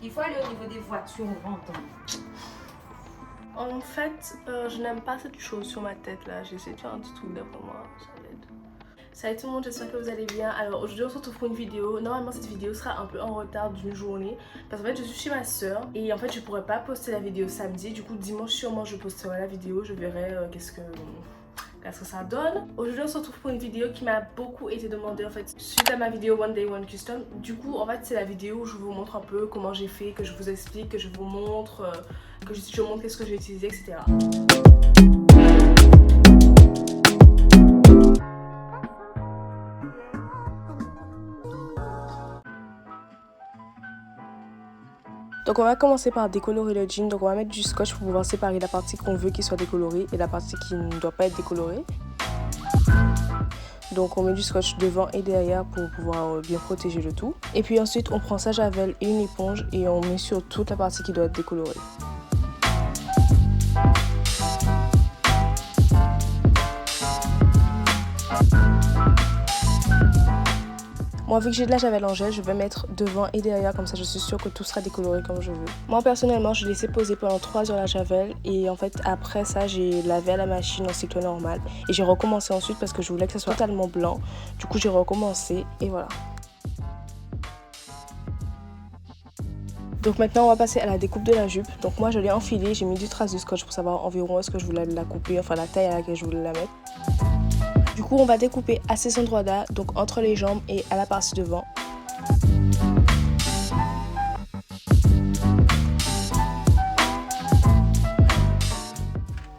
Il faut aller au niveau des voitures, on va entendre. En fait, je n'aime pas cette chose sur ma tête là. J'ai essayé de faire un petit truc d'après moi, ça l'aide. Salut tout le monde, j'espère que vous allez bien. Alors aujourd'hui on se retrouve pour une vidéo. Normalement cette vidéo sera un peu en retard d'une journée parce qu'en fait je suis chez ma soeur et en fait je pourrais pas poster la vidéo samedi. Du coup dimanche sûrement je posterai la vidéo, je verrai qu'est-ce que ça donne. Aujourd'hui on se retrouve pour une vidéo qui m'a beaucoup été demandée en fait suite à ma vidéo One Day One Custom. Du coup en fait c'est la vidéo où je vous montre un peu comment j'ai fait, que je vous explique, que je vous montre, que je montre qu'est-ce que j'ai utilisé, etc. Donc on va commencer par décolorer le jean. Donc on va mettre du scotch pour pouvoir séparer la partie qu'on veut qu'il soit décolorée et la partie qui ne doit pas être décolorée. Donc on met du scotch devant et derrière pour pouvoir bien protéger le tout. Et puis ensuite on prend sa javel et une éponge et on met sur toute la partie qui doit être décolorée. Moi vu que j'ai de la javel en gel, je vais mettre devant et derrière, comme ça je suis sûre que tout sera décoloré comme je veux. Moi personnellement je l'ai laissé poser pendant 3 heures la javel et en fait après ça j'ai lavé à la machine en cycle normal. Et j'ai recommencé ensuite parce que je voulais que ça soit totalement blanc. Du coup j'ai recommencé et voilà. Donc maintenant on va passer à la découpe de la jupe. Donc moi je l'ai enfilée, j'ai mis du trace de scotch pour savoir environ où est-ce que je voulais la couper, enfin la taille à laquelle je voulais la mettre. Du coup on va découper à ces endroits-là, donc entre les jambes et à la partie devant.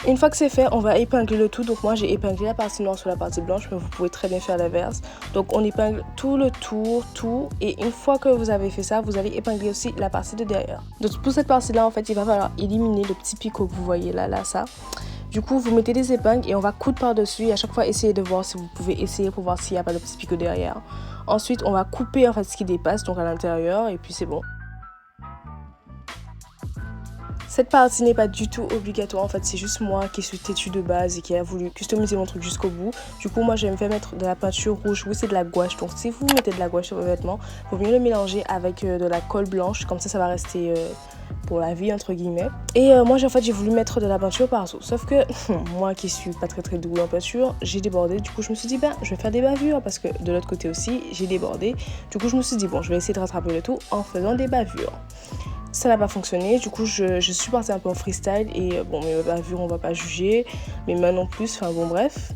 Une fois que c'est fait, on va épingler le tout. Donc moi j'ai épinglé la partie noire sur la partie blanche, mais vous pouvez très bien faire l'inverse. Donc on épingle tout le tour, tout. Et une fois que vous avez fait ça, vous allez épingler aussi la partie de derrière. Donc pour cette partie-là, en fait, il va falloir éliminer le petit picot que vous voyez là, ça. Du coup, vous mettez des épingles et on va coudre par-dessus. Et à chaque fois, essayez de voir si vous pouvez essayer pour voir s'il n'y a pas de petit picot derrière. Ensuite, on va couper en fait ce qui dépasse, donc à l'intérieur, et puis c'est bon. Cette partie n'est pas du tout obligatoire, en fait c'est juste moi qui suis têtue de base et qui a voulu customiser mon truc jusqu'au bout. Du coup moi j'aime faire mettre de la peinture rouge, oui c'est de la gouache, donc si vous mettez de la gouache sur vos vêtements, il vaut mieux le mélanger avec de la colle blanche, comme ça va rester pour la vie entre guillemets. Et moi en fait j'ai voulu mettre de la peinture partout, sauf que moi qui suis pas très douée en peinture, j'ai débordé. Du coup je me suis dit ben je vais faire des bavures parce que de l'autre côté aussi j'ai débordé. Du coup je me suis dit bon je vais essayer de rattraper le tout en faisant des bavures. Ça n'a pas fonctionné, du coup je suis partie un peu en freestyle et bon mes bavures on va pas juger, mes mains non plus, enfin bon bref.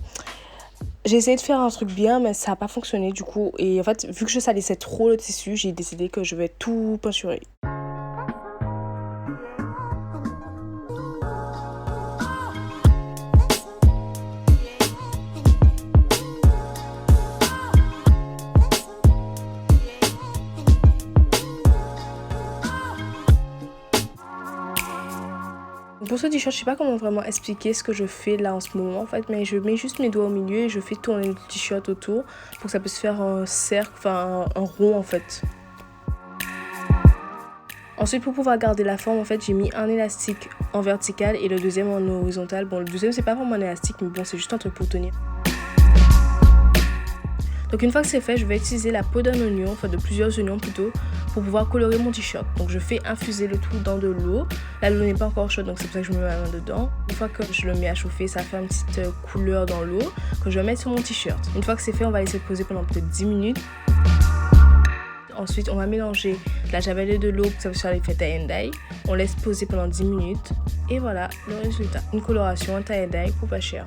J'ai essayé de faire un truc bien mais ça n'a pas fonctionné du coup et en fait vu que je salissais trop le tissu, j'ai décidé que je vais tout peinturer. Pour ce t-shirt, je sais pas comment vraiment expliquer ce que je fais là en ce moment en fait, mais je mets juste mes doigts au milieu et je fais tourner le t-shirt autour pour que ça puisse faire un cercle, enfin un rond en fait. Ensuite pour pouvoir garder la forme en fait j'ai mis un élastique en vertical et le deuxième en horizontal. Bon le deuxième c'est pas vraiment un élastique mais bon c'est juste un truc pour tenir. Donc une fois que c'est fait, je vais utiliser la peau d'un oignon, enfin de plusieurs oignons plutôt, pour pouvoir colorer mon t-shirt. Donc je fais infuser le tout dans de l'eau. Là l'eau n'est pas encore chaude donc c'est pour ça que je mets ma main dedans. Une fois que je le mets à chauffer, ça fait une petite couleur dans l'eau que je vais mettre sur mon t-shirt. Une fois que c'est fait, on va laisser poser pendant peut-être 10 minutes. Ensuite on va mélanger de la javel et de l'eau pour que ça fasse l'effet tie and dye. On laisse poser pendant 10 minutes et voilà le résultat. Une coloration, un tie and dye pour pas cher.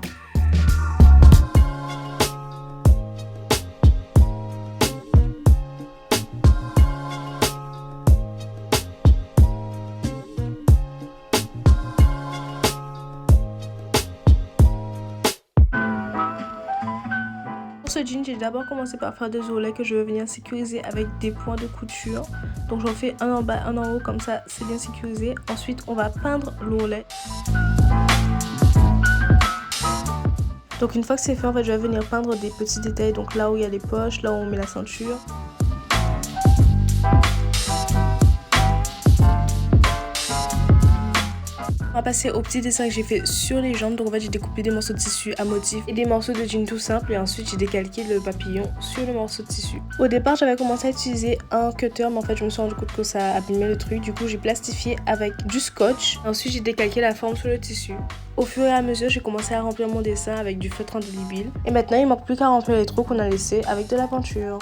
Pour ce jean, j'ai d'abord commencé par faire des ourlets que je vais venir sécuriser avec des points de couture. Donc j'en fais un en bas, un en haut, comme ça c'est bien sécurisé. Ensuite on va peindre l'ourlet. Donc une fois que c'est fait, en fait, je vais venir peindre des petits détails. Donc là où il y a les poches, là où on met la ceinture. On va va passer au petit dessin que j'ai fait sur les jambes. Donc en fait j'ai découpé des morceaux de tissu à motif et des morceaux de jean tout simple et ensuite j'ai décalqué le papillon sur le morceau de tissu. Au départ j'avais commencé à utiliser un cutter mais en fait je me suis rendu compte que ça abîmait le truc. Du coup j'ai plastifié avec du scotch. Ensuite j'ai décalqué la forme sur le tissu. Au fur et à mesure j'ai commencé à remplir mon dessin avec du feutre indélébile. Et maintenant il manque plus qu'à remplir les trous qu'on a laissés avec de la peinture.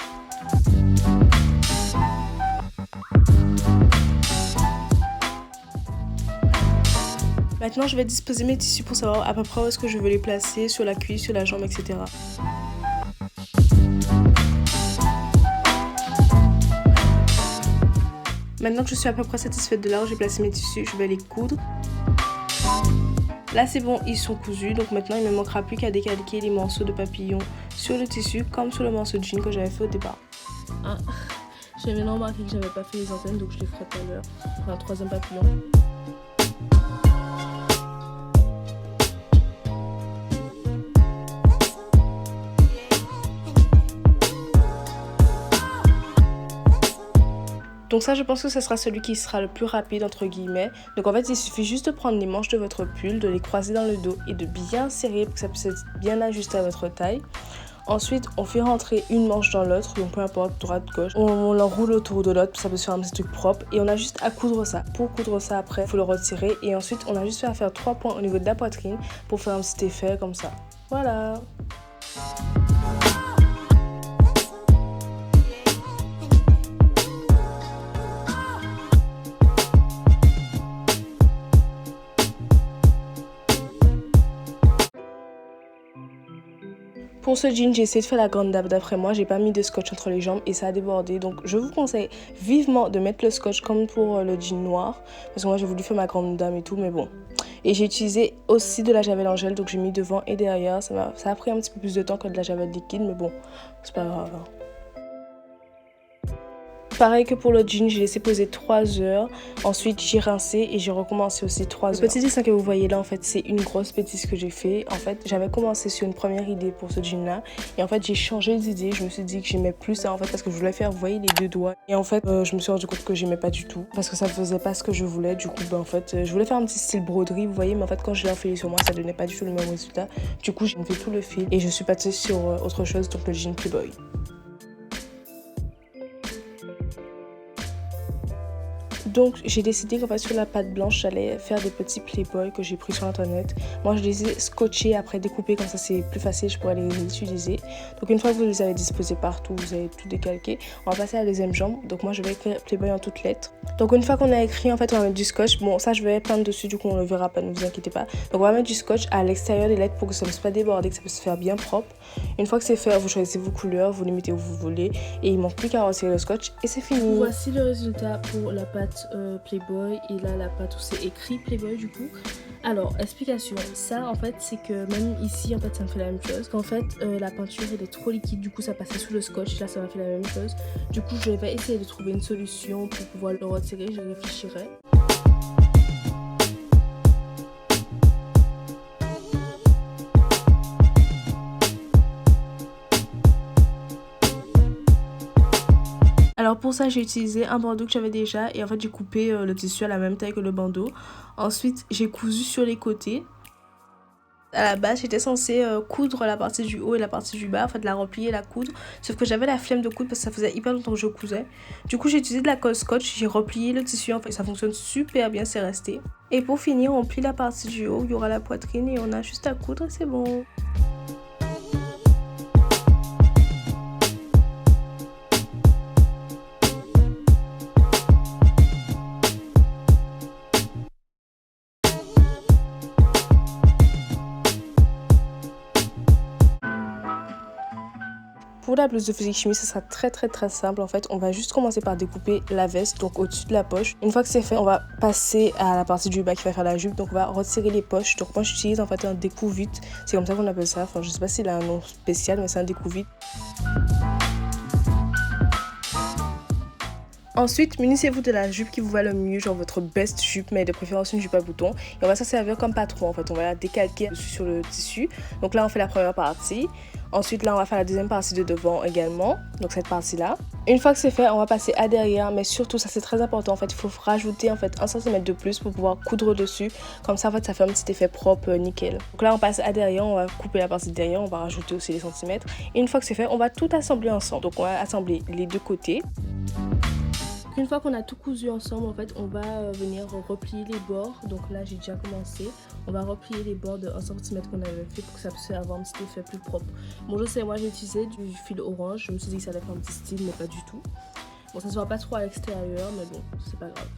Maintenant, je vais disposer mes tissus pour savoir à peu près où est-ce que je veux les placer, sur la cuisse, sur la jambe, etc. Maintenant que je suis à peu près satisfaite de là où j'ai placé mes tissus, je vais les coudre. Là, c'est bon, ils sont cousus. Donc maintenant, il ne me manquera plus qu'à décalquer les morceaux de papillon sur le tissu, comme sur le morceau de jean que j'avais fait au départ. J'ai maintenant remarqué que j'avais pas fait les antennes, donc je les ferai tout à l'heure pour un troisième papillon. Donc ça, je pense que ce sera celui qui sera le plus rapide entre guillemets. Donc en fait, il suffit juste de prendre les manches de votre pull, de les croiser dans le dos et de bien serrer pour que ça puisse être bien ajusté à votre taille. Ensuite, on fait rentrer une manche dans l'autre, donc peu importe, droite, gauche. On l'enroule autour de l'autre, ça peut se faire un petit truc propre. Et on a juste à coudre ça. Pour coudre ça après, il faut le retirer. Et ensuite, on a juste à faire 3 points au niveau de la poitrine pour faire un petit effet comme ça. Voilà. Pour ce jean, j'ai essayé de faire la grande dame d'après moi, j'ai pas mis de scotch entre les jambes et ça a débordé. Donc je vous conseille vivement de mettre le scotch comme pour le jean noir. Parce que moi j'ai voulu faire ma grande dame et tout, mais bon. Et j'ai utilisé aussi de la javel en gel, donc j'ai mis devant et derrière. Ça a pris un petit peu plus de temps que de la javel liquide, mais bon, c'est pas grave. Pareil que pour le jean, j'ai laissé poser 3 heures. Ensuite, j'ai rincé et j'ai recommencé aussi 3 heures. Le petit dessin que vous voyez là, en fait, c'est une grosse bêtise que j'ai fait. En fait, j'avais commencé sur une première idée pour ce jean là. Et en fait, j'ai changé d'idée. Je me suis dit que j'aimais plus ça, en fait, parce que je voulais faire, vous voyez, les 2 doigts. Et en fait, je me suis rendu compte que j'aimais pas du tout. Parce que ça faisait pas ce que je voulais. Du coup, en fait, je voulais faire un petit style broderie, vous voyez. Mais en fait, quand je l'ai enfilé sur moi, ça donnait pas du tout le même résultat. Du coup, j'ai enlevé tout le fil. Et je suis passée sur autre chose, donc le jean Playboy. Donc j'ai décidé qu'en fait sur la pâte blanche j'allais faire des petits playboys que j'ai pris sur internet. Moi je les ai scotchés après découpés, comme ça c'est plus facile, je pourrais les réutiliser. Donc une fois que vous les avez disposés partout, vous avez tout décalqué, on va passer à la deuxième jambe. Donc moi je vais écrire playboy en toutes lettres. Donc une fois qu'on a écrit, en fait on va mettre du scotch. Bon ça je vais peindre dessus, du coup on le verra pas, ne vous inquiétez pas. Donc on va mettre du scotch à l'extérieur des lettres pour que ça ne puisse pas déborder, que ça puisse se faire bien propre. Une fois que c'est fait, vous choisissez vos couleurs, vous les mettez où vous voulez et il manque plus qu'à retirer le scotch et c'est fini. Voici le résultat pour la pâte Playboy et là la pâte où c'est écrit Playboy du coup. Alors explication, ça en fait c'est que même ici en fait ça me fait la même chose. Qu'en fait la peinture elle est trop liquide, du coup ça passait sous le scotch, là ça m'a fait la même chose. Du coup je vais essayer de trouver une solution pour pouvoir le retirer, je réfléchirai. Alors pour ça j'ai utilisé un bandeau que j'avais déjà et en fait j'ai coupé le tissu à la même taille que le bandeau. Ensuite j'ai cousu sur les côtés. À la base j'étais censée coudre la partie du haut et la partie du bas, en fait la replier et la coudre. Sauf que j'avais la flemme de coudre parce que ça faisait hyper longtemps que je cousais. Du coup j'ai utilisé de la colle scotch, j'ai replié le tissu, en fait ça fonctionne super bien, c'est resté. Et pour finir on plie la partie du haut, il y aura la poitrine et on a juste à coudre et c'est bon. Pour la blouse de physique chimie, ça sera très simple en fait. On va juste commencer par découper la veste, donc au-dessus de la poche. Une fois que c'est fait, on va passer à la partie du bas qui va faire la jupe. Donc on va retirer les poches. Donc moi j'utilise en fait un découvite. C'est comme ça qu'on appelle ça. Enfin je sais pas s'il a un nom spécial, mais c'est un découvite. Ensuite, munissez-vous de la jupe qui vous va le mieux, genre votre best jupe, mais de préférence une jupe à boutons. Et on va s'en servir comme patron en fait, on va la décalquer dessus sur le tissu. Donc là on fait la première partie. Ensuite là on va faire la deuxième partie de devant également, donc cette partie là. Une fois que c'est fait, on va passer à derrière, mais surtout ça c'est très important en fait, il faut rajouter en fait 1 cm de plus pour pouvoir coudre dessus. Comme ça en fait ça fait un petit effet propre nickel. Donc là on passe à derrière, on va couper la partie de derrière, on va rajouter aussi les centimètres. Et une fois que c'est fait, on va tout assembler ensemble. Donc on va assembler les deux côtés. Une fois qu'on a tout cousu ensemble, en fait, on va venir replier les bords. Donc là, j'ai déjà commencé. On va replier les bords de 1 cm qu'on avait fait pour que ça puisse avoir un petit effet plus propre. Bon, je sais, moi, j'ai utilisé du fil orange. Je me suis dit que ça allait faire un petit style, mais pas du tout. Bon, ça se voit pas trop à l'extérieur, mais bon, c'est pas grave.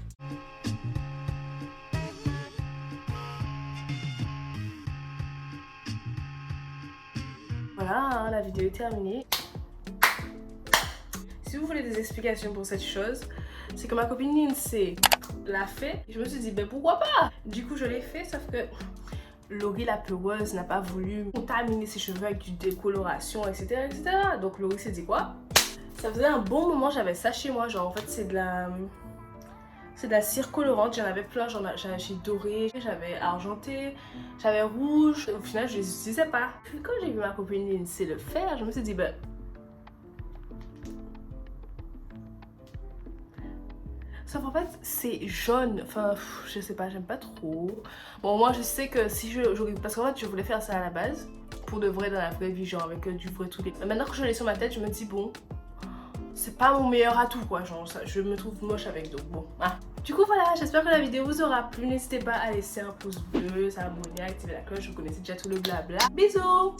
Voilà, la vidéo est terminée. Si vous voulez des explications pour cette chose, c'est que ma copine Lindsay l'a fait. Je me suis dit, ben pourquoi pas? Du coup, je l'ai fait, sauf que Laurie la peureuse n'a pas voulu contaminer ses cheveux avec du décoloration, etc. etc. Donc Laurie s'est dit quoi? Ça faisait un bon moment, j'avais ça chez moi. Genre, en fait, c'est de la cire colorante. J'en avais plein. J'ai doré, j'avais argenté, j'avais rouge. Au final, je les utilisais pas. Puis quand j'ai vu ma copine Lindsay le faire, je me suis dit, ben. Sauf en fait, c'est jaune. Enfin, je sais pas, j'aime pas trop. Bon, moi, je sais que si parce qu'en fait, je voulais faire ça à la base. Pour de vrai, dans la vraie vie, genre avec du vrai tout. Mais maintenant que je l'ai sur ma tête, je me dis, bon, c'est pas mon meilleur atout, quoi. Genre, ça, je me trouve moche avec, donc bon. Ah. Du coup, voilà, j'espère que la vidéo vous aura plu. N'hésitez pas à laisser un pouce bleu, s'abonner, activer la cloche. Vous connaissez déjà tout le blabla. Bisous!